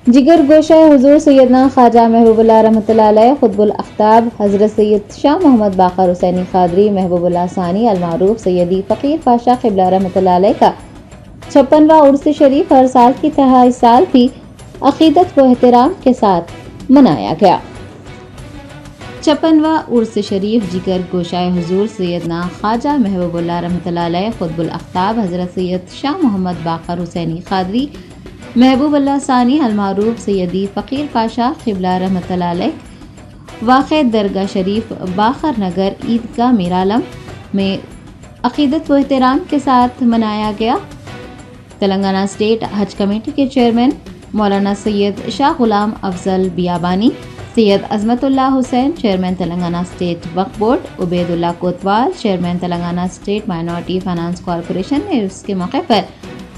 जिगर गोशा हुजूर सैयदना ख्वाजा महबूबुल्लाह रहमतुल्लाह अलैह खुतबुल अख्ताब हज़रत सैयद शाह मोहम्मद बाकर हुसैनी क़ादरी महबूबुल्लाह सानी अलमारूफ सैयदी फ़कीर पाशा क़िबला रहमतुल्लाह अलैह का 56वां उर्स शरीफ हर साल की तरह इस साल भी अक़ीदत व एहतराम के साथ मनाया गया। 56वां उर्स शरीफ जिगर गोशाए हुजूर सैयदना ख्वाजा महबूबुल्लाह रहमतुल्लाह अलैह खुतबुल अख्ताब हज़रत सैयद शाह मोहम्मद बाकर हुसैनी क़ादरी महबूबुल्लाह सानी अलमारूफ सैयदी फ़कीर पाशा क़िबला रहमतुल्लाह अलैह वाक़ दरगाह शरीफ बाखर नगर ईदगाह मीरालम में अक़ीदत व एहतराम के साथ मनाया गया। तेलंगाना स्टेट हज कमेटी के चेयरमैन मौलाना सैयद शाह गुलाम अफजल बियाबानी, सैयद अज़मतुल्लाह हुसैन चेयरमैन तेलंगाना स्टेट वक्फ बोर्ड, उबैदुल्लाह कोतवाल chairman Telangana state minority finance corporation ने इसके मौके पर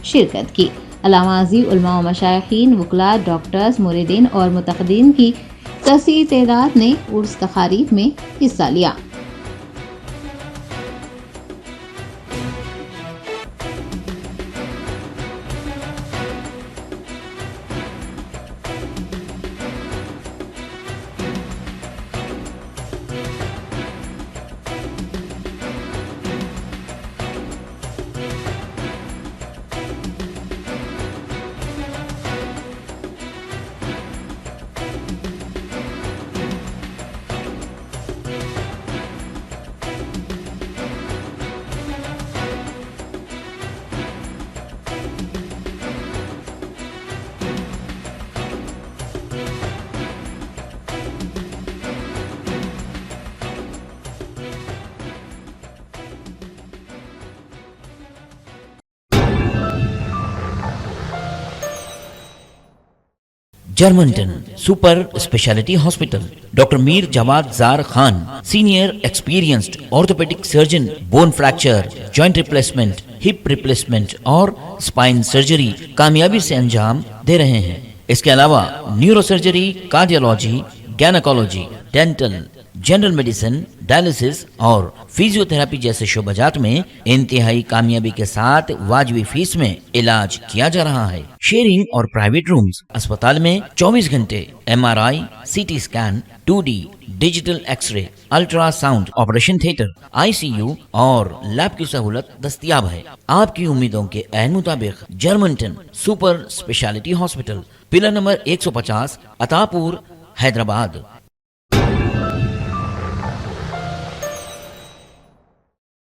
शिरकत की। अल्लामा अज़ी उलमा व मशाइखीन, वकला, डॉक्टर्स, मुरीदीन और मुतक़द्दीन की कसी तादाद ने उर्स तक़ारीब में हिस्सा लिया। Germanton super speciality hospital, doctor Mir Jawad Jar Khan, senior experienced orthopaedic surgeon, bone fracture, joint replacement, hip replacement और स्पाइन सर्जरी कामयाबी से अंजाम दे रहे हैं। इसके अलावा neuro surgery, cardiology, gynaecology, dental, general medicine, dialysis और फिजियोथेरेपी जैसे शोबाजात में इंतहाई कामयाबी के साथ वाजबी फीस में इलाज किया जा रहा है। शेयरिंग और प्राइवेट रूम्स, अस्पताल में 24 घंटे MRI, CT scan, 2D digital xray, ultrasound, operation theatre, ICU और लैब की सहूलत दस्तयाब है। आपकी उम्मीदों के ऐन मुताबिक Germanton super speciality hospital, pillar number 150, Attapur, Hyderabad.